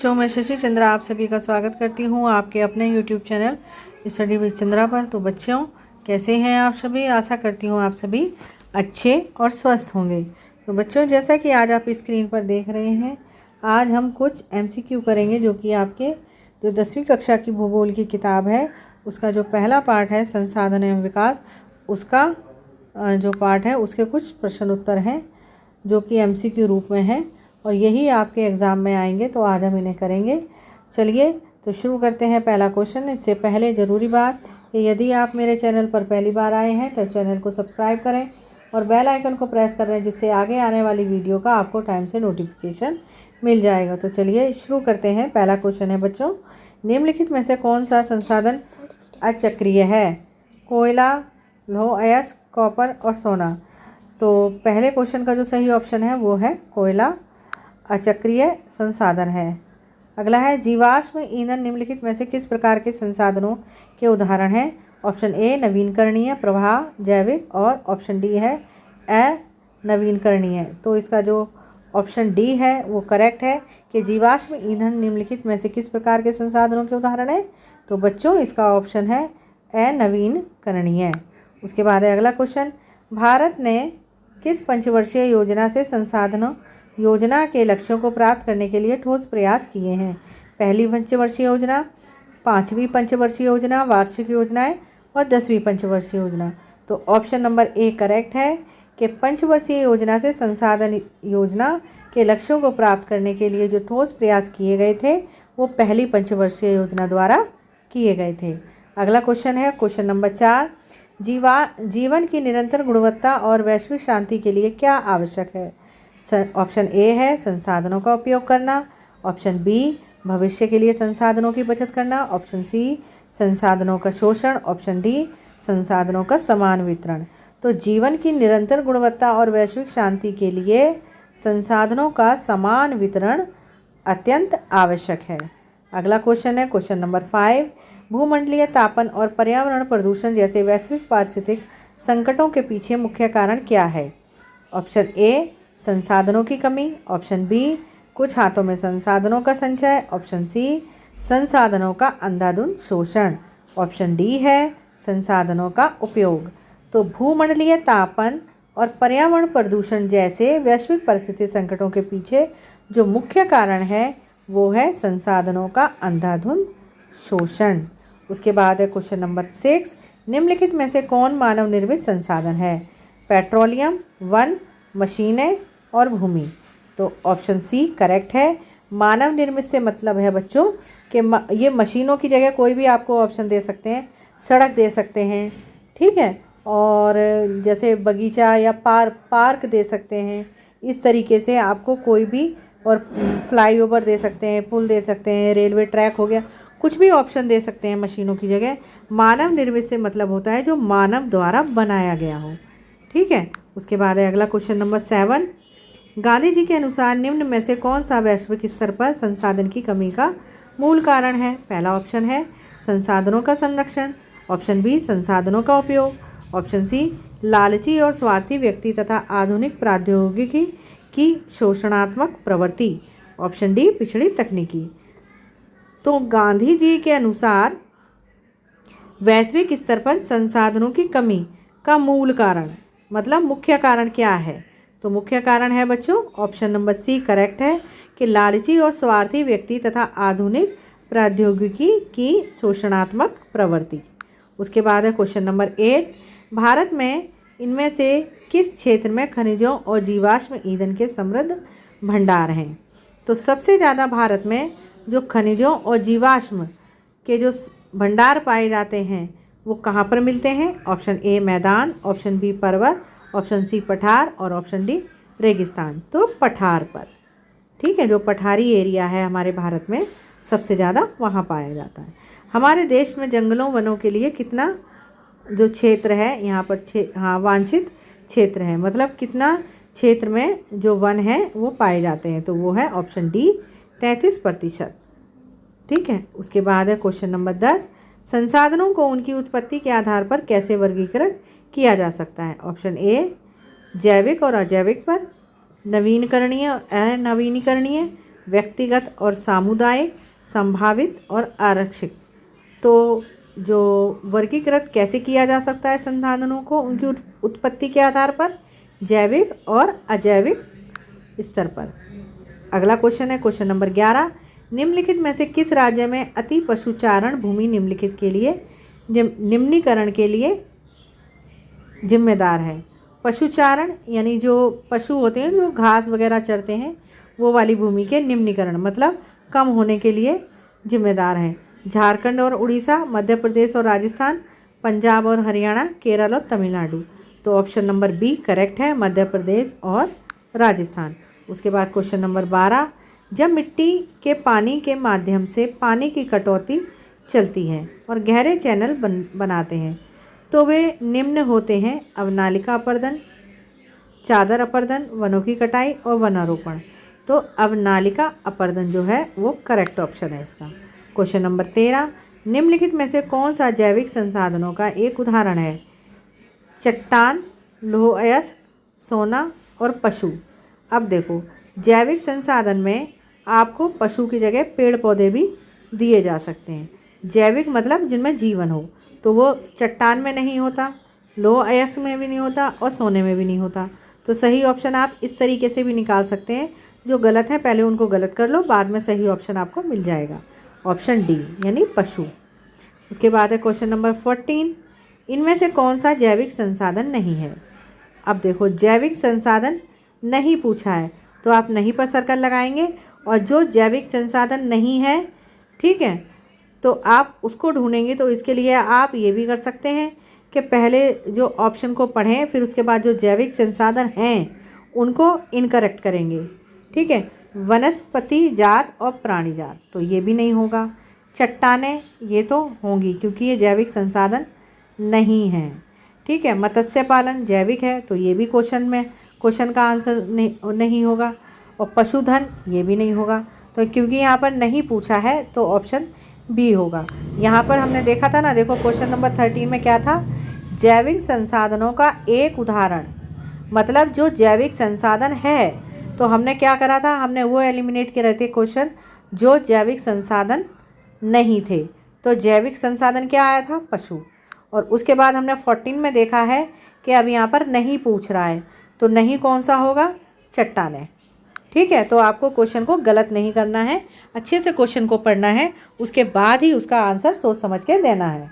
बच्चों, मैं शशि चंद्रा आप सभी का स्वागत करती हूँ आपके अपने YouTube channel study with Chandra पर। तो बच्चों, कैसे हैं आप सभी? आशा करती हूँ आप सभी अच्छे और स्वस्थ होंगे। तो बच्चों, जैसा कि आज आप स्क्रीन पर देख रहे हैं, आज हम कुछ MCQ करेंगे जो कि आपके जो 10वीं कक्षा की भूगोल की किताब है उसका जो पहला पार्ट है संसाधन एवं विकास, उसका जो पार्ट है उसके कुछ प्रश्न उत्तर हैं जो कि MCQ रूप में हैं और यही आपके एग्ज़ाम में आएंगे। तो आज हम इन्हें करेंगे। चलिए तो शुरू करते हैं। पहला क्वेश्चन। इससे पहले ज़रूरी बात कि यदि आप मेरे चैनल पर पहली बार आए हैं तो चैनल को सब्सक्राइब करें और बेल आइकन को प्रेस करें, जिससे आगे आने वाली वीडियो का आपको टाइम से नोटिफिकेशन मिल जाएगा। तो चलिए शुरू करते हैं। पहला क्वेश्चन है बच्चों, निम्नलिखित में से कौन सा संसाधन अचक्रीय है? कोयला, लौह अयस्क, कॉपर और सोना। तो पहले क्वेश्चन का जो सही ऑप्शन है वो है कोयला अचक्रीय संसाधन है। अगला है, जीवाश्म ईंधन निम्नलिखित में से किस प्रकार के संसाधनों के उदाहरण हैं? ऑप्शन ए नवीनकरणीय, प्रवाह, जैविक और ऑप्शन डी है अनवीनकरणीय। तो इसका जो ऑप्शन डी है वो करेक्ट है कि जीवाश्म ईंधन निम्नलिखित में से किस प्रकार के संसाधनों के उदाहरण है। तो बच्चों, इसका ऑप्शन है अनवीनकरणीय। उसके बाद है अगला क्वेश्चन, भारत ने किस पंचवर्षीय योजना से संसाधनों योजना के लक्ष्यों को प्राप्त करने के लिए ठोस प्रयास किए हैं? पहली पंचवर्षीय योजना, पांचवी पंचवर्षीय योजना, वार्षिक योजनाएं और 10वीं पंचवर्षीय योजना। तो ऑप्शन नंबर ए करेक्ट है कि पंचवर्षीय योजना से संसाधन योजना के लक्ष्यों को प्राप्त करने के लिए जो ठोस प्रयास किए गए थे वो पहली पंचवर्षीय योजना द्वारा किए गए थे। अगला क्वेश्चन है क्वेश्चन नंबर 4, जीवन की निरंतर गुणवत्ता और वैश्विक शांति के लिए क्या आवश्यक है? ऑप्शन ए है संसाधनों का उपयोग करना, ऑप्शन बी भविष्य के लिए संसाधनों की बचत करना, ऑप्शन सी संसाधनों का शोषण, ऑप्शन डी संसाधनों का समान वितरण। तो जीवन की निरंतर गुणवत्ता और वैश्विक शांति के लिए संसाधनों का समान वितरण अत्यंत आवश्यक है। अगला क्वेश्चन है क्वेश्चन नंबर 5, भूमंडलीय तापन और पर्यावरण प्रदूषण जैसे वैश्विक पारिस्थितिक संकटों के पीछे मुख्य कारण क्या है? ऑप्शन ए संसाधनों की कमी, ऑप्शन बी कुछ हाथों में संसाधनों का संचय, ऑप्शन सी संसाधनों का अंधाधुंध शोषण, ऑप्शन डी है संसाधनों का उपयोग। तो भूमंडलीय तापन और पर्यावरण प्रदूषण जैसे वैश्विक परिस्थिति संकटों के पीछे जो मुख्य कारण है वो है संसाधनों का अंधाधुंध शोषण। उसके बाद है क्वेश्चन नंबर 6, निम्नलिखित में से कौन मानव निर्मित संसाधन है? पेट्रोलियम, वन, मशीनें और भूमि। तो ऑप्शन सी करेक्ट है। मानव निर्मित से मतलब है बच्चों कि ये मशीनों की जगह कोई भी आपको ऑप्शन दे सकते हैं, सड़क दे सकते हैं, ठीक है, और जैसे बगीचा या पार्क दे सकते हैं। इस तरीके से आपको कोई भी, और फ्लाईओवर दे सकते हैं, पुल दे सकते हैं, रेलवे ट्रैक हो गया, कुछ भी ऑप्शन दे सकते हैं मशीनों की जगह। मानव निर्मित से मतलब होता है जो मानव द्वारा बनाया गया हो, ठीक है। उसके बाद है अगला क्वेश्चन नंबर 7, गांधी जी के अनुसार निम्न में से कौन सा वैश्विक स्तर पर संसाधन की कमी का मूल कारण है? पहला ऑप्शन है संसाधनों का संरक्षण, ऑप्शन बी संसाधनों का उपयोग, ऑप्शन सी लालची और स्वार्थी व्यक्ति तथा आधुनिक प्रौद्योगिकी की शोषणात्मक प्रवृत्ति, ऑप्शन डी पिछड़ी तकनीकी। तो गांधी जी के अनुसार वैश्विक स्तर पर संसाधनों की कमी का मूल कारण मतलब मुख्य कारण क्या है? तो मुख्य कारण है बच्चों ऑप्शन नंबर सी करेक्ट है कि लालची और स्वार्थी व्यक्ति तथा आधुनिक प्रौद्योगिकी की शोषणात्मक प्रवृत्ति। उसके बाद है क्वेश्चन नंबर 8, भारत में इनमें से किस क्षेत्र में खनिजों और जीवाश्म ईंधन के समृद्ध भंडार हैं? तो सबसे ज़्यादा भारत में जो खनिजों और जीवाश्म के जो भंडार पाए जाते हैं वो कहाँ पर मिलते हैं? ऑप्शन ए मैदान, ऑप्शन बी पर्वत, ऑप्शन सी पठार और ऑप्शन डी रेगिस्तान। तो पठार पर, ठीक है, जो पठारी एरिया है हमारे भारत में सबसे ज़्यादा वहाँ पाया जाता है। हमारे देश में जंगलों वनों के लिए कितना जो क्षेत्र है यहाँ पर वांछित क्षेत्र है, मतलब कितना क्षेत्र में जो वन है वो पाए जाते हैं? तो वो है ऑप्शन डी 33%, ठीक है। उसके बाद है क्वेश्चन नंबर 10, संसाधनों को उनकी उत्पत्ति के आधार पर कैसे वर्गीकृत किया जा सकता है? ऑप्शन ए जैविक और अजैविक पर, नवीनकरणीय और अनवीनीकरणीय, व्यक्तिगत और सामुदायिक, संभावित और आरक्षित। तो जो वर्गीकृत कैसे किया जा सकता है संसाधनों को उनकी उत्पत्ति के आधार पर, जैविक और अजैविक स्तर पर। अगला क्वेश्चन है क्वेश्चन नंबर 11, निम्नलिखित में से किस राज्य में अति पशुचारण भूमि निम्नीकरण के लिए जिम्मेदार है। पशुचारण यानी जो पशु होते हैं जो घास वगैरह चरते हैं वो वाली भूमि के निम्नीकरण मतलब कम होने के लिए जिम्मेदार है। झारखंड और उड़ीसा, मध्य प्रदेश और राजस्थान, पंजाब और हरियाणा, केरल और तमिलनाडु। तो ऑप्शन नंबर बी करेक्ट है, मध्य प्रदेश और राजस्थान। उसके बाद क्वेश्चन नंबर 12, जब मिट्टी के पानी के माध्यम से पानी की कटौती चलती है और गहरे चैनल बनाते हैं तो वे निम्न होते हैं: अवनालिका अपर्दन, चादर अपर्दन, वनों की कटाई और वनारोपण। तो अवनालिका अपर्दन जो है वो करेक्ट ऑप्शन है इसका। क्वेश्चन नंबर 13, निम्नलिखित में से कौन सा जैविक संसाधनों का एक उदाहरण है? चट्टान, लौह अयस्क, सोना और पशु। अब देखो, जैविक संसाधन में आपको पशु की जगह पेड़ पौधे भी दिए जा सकते हैं। जैविक मतलब जिनमें जीवन हो, तो वो चट्टान में नहीं होता, लौह अयस्क में भी नहीं होता और सोने में भी नहीं होता। तो सही ऑप्शन आप इस तरीके से भी निकाल सकते हैं। जो गलत है पहले उनको गलत कर लो, बाद में सही ऑप्शन आपको मिल जाएगा। ऑप्शन डी यानी पशु। उसके बाद है क्वेश्चन नंबर 14, इनमें से कौन सा जैविक संसाधन नहीं है? अब देखो, जैविक संसाधन नहीं पूछा है तो आप नहीं पर सर्कल लगाएंगे, और जो जैविक संसाधन नहीं है, ठीक है, तो आप उसको ढूंढेंगे। तो इसके लिए आप ये भी कर सकते हैं कि पहले जो ऑप्शन को पढ़ें, फिर उसके बाद जो जैविक संसाधन हैं उनको इनकरेक्ट करेंगे, ठीक है। वनस्पति जात और प्राणी जात, तो ये भी नहीं होगा। चट्टानें ये तो होंगी क्योंकि ये जैविक संसाधन नहीं है, ठीक है। मत्स्य पालन जैविक है तो ये भी क्वेश्चन का आंसर नहीं होगा। और पशुधन ये भी नहीं होगा, तो क्योंकि यहाँ पर नहीं पूछा है तो ऑप्शन बी होगा। यहाँ पर हमने देखा था ना, देखो क्वेश्चन नंबर 13 में क्या था? जैविक संसाधनों का एक उदाहरण, मतलब जो जैविक संसाधन है। तो हमने क्या करा था, हमने वो एलिमिनेट किए रहते क्वेश्चन जो जैविक संसाधन नहीं थे। तो जैविक संसाधन क्या आया था? पशु। और उसके बाद हमने 14 में देखा है कि अब यहाँ पर नहीं पूछ रहा है, तो नहीं कौन सा होगा? चट्टानें, ठीक है। तो आपको क्वेश्चन को गलत नहीं करना है, अच्छे से क्वेश्चन को पढ़ना है, उसके बाद ही उसका आंसर सोच समझ के देना है।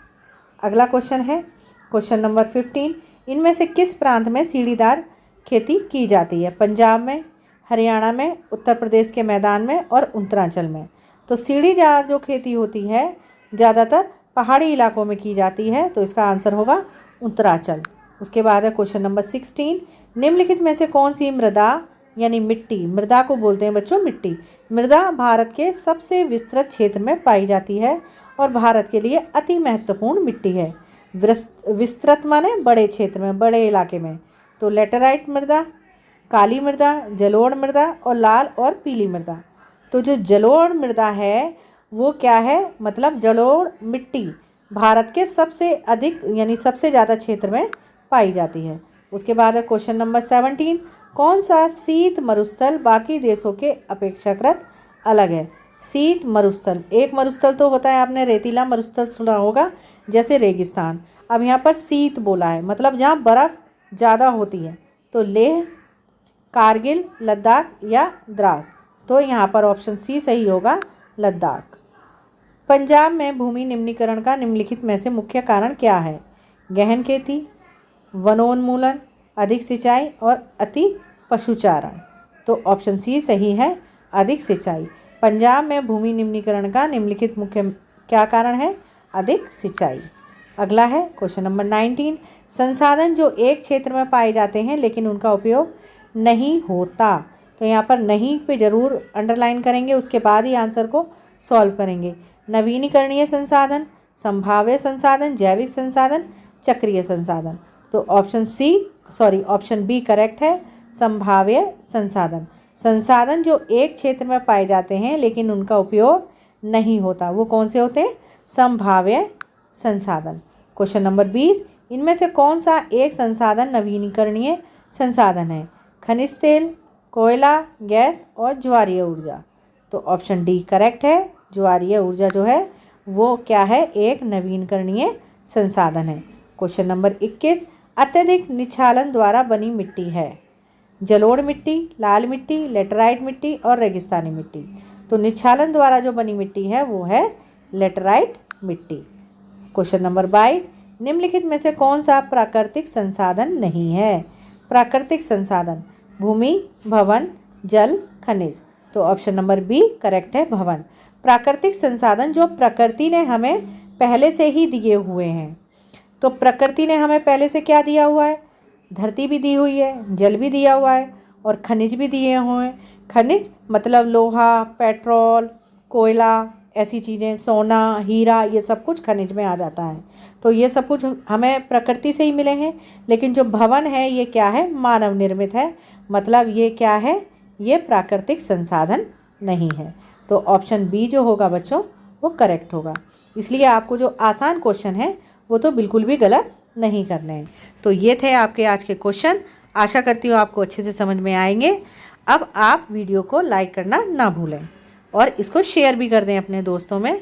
अगला क्वेश्चन है क्वेश्चन नंबर 15, इनमें से किस प्रांत में सीढ़ीदार खेती की जाती है? पंजाब में, हरियाणा में, उत्तर प्रदेश के मैदान में और उत्तरांचल में। तो सीढ़ीदार जो खेती होती है ज़्यादातर पहाड़ी इलाकों में की जाती है, तो इसका आंसर होगा उत्तरांचल। उसके बाद है क्वेश्चन नंबर 16, निम्नलिखित में से कौन सी मृदा यानी मिट्टी, मृदा को बोलते हैं बच्चों मिट्टी, मृदा भारत के सबसे विस्तृत क्षेत्र में पाई जाती है और भारत के लिए अति महत्वपूर्ण मिट्टी है। विस्तृत माने बड़े क्षेत्र में, बड़े इलाके में। तो लेटेराइट मृदा, काली मृदा, जलोढ़ मृदा और लाल और पीली मृदा। तो जो जलोढ़ मृदा है वो क्या है? मतलब जलोढ़ मिट्टी भारत के सबसे अधिक यानी सबसे ज़्यादा क्षेत्र में पाई जाती है। उसके बाद है क्वेश्चन नंबर 17, कौन सा शीत मरुस्थल बाकी देशों के अपेक्षाकृत अलग है? शीत मरुस्थल, एक मरुस्थल तो होता है, आपने रेतीला मरुस्थल सुना होगा जैसे रेगिस्तान। अब यहाँ पर शीत बोला है, मतलब जहाँ बर्फ़ ज़्यादा होती है। तो लेह, कारगिल, लद्दाख या द्रास। तो यहाँ पर ऑप्शन सी सही होगा, लद्दाख। पंजाब में भूमि निम्नीकरण का निम्नलिखित में से मुख्य कारण क्या है? गहन खेती, वनोन्मूलन, अधिक सिंचाई और अति पशुचारण। तो ऑप्शन सी सही है, अधिक सिंचाई। पंजाब में भूमि निम्नीकरण का निम्नलिखित मुख्य क्या कारण है? अधिक सिंचाई। अगला है क्वेश्चन नंबर 19, संसाधन जो एक क्षेत्र में पाए जाते हैं लेकिन उनका उपयोग नहीं होता। तो यहाँ पर नहीं पे जरूर अंडरलाइन करेंगे, उसके बाद ही आंसर को सॉल्व करेंगे। नवीनीकरणीय संसाधन, संभाव्य संसाधन, जैविक संसाधन, चक्रीय संसाधन। तो ऑप्शन बी करेक्ट है, संभाव्य संसाधन। संसाधन जो एक क्षेत्र में पाए जाते हैं लेकिन उनका उपयोग नहीं होता, वो कौन से होते हैं? संभाव्य संसाधन। क्वेश्चन नंबर 20, इनमें से कौन सा एक संसाधन नवीनीकरणीय संसाधन है? खनिज तेल, कोयला, गैस और ज्वारीय ऊर्जा। तो ऑप्शन डी करेक्ट है। ज्वारीय ऊर्जा जो है वो क्या है, एक नवीनकरणीय संसाधन है। क्वेश्चन नंबर 21, अत्यधिक निक्षालन द्वारा बनी मिट्टी है। जलोढ़ मिट्टी, लाल मिट्टी, लेटराइट मिट्टी और रेगिस्तानी मिट्टी। तो निक्षालन द्वारा जो बनी मिट्टी है वो है लेटराइट मिट्टी। क्वेश्चन नंबर 22, निम्नलिखित में से कौन सा प्राकृतिक संसाधन नहीं है। प्राकृतिक संसाधन, भूमि, भवन, जल, खनिज। तो ऑप्शन नंबर बी करेक्ट है, भवन। प्राकृतिक संसाधन जो प्रकृति ने हमें पहले से ही दिए हुए हैं। तो प्रकृति ने हमें पहले से क्या दिया हुआ है, धरती भी दी हुई है, जल भी दिया हुआ है और खनिज भी दिए हुए हैं। खनिज मतलब लोहा, पेट्रोल, कोयला, ऐसी चीज़ें, सोना, हीरा, ये सब कुछ खनिज में आ जाता है। तो ये सब कुछ हमें प्रकृति से ही मिले हैं। लेकिन जो भवन है ये क्या है, मानव निर्मित है, मतलब ये क्या है, ये प्राकृतिक संसाधन नहीं है। तो ऑप्शन बी जो होगा बच्चों वो करेक्ट होगा। इसलिए आपको जो आसान क्वेश्चन है वो तो बिल्कुल भी गलत नहीं करने हैं। तो ये थे आपके आज के क्वेश्चन। आशा करती हूँ आपको अच्छे से समझ में आएंगे। अब आप वीडियो को लाइक करना ना भूलें और इसको शेयर भी कर दें अपने दोस्तों में।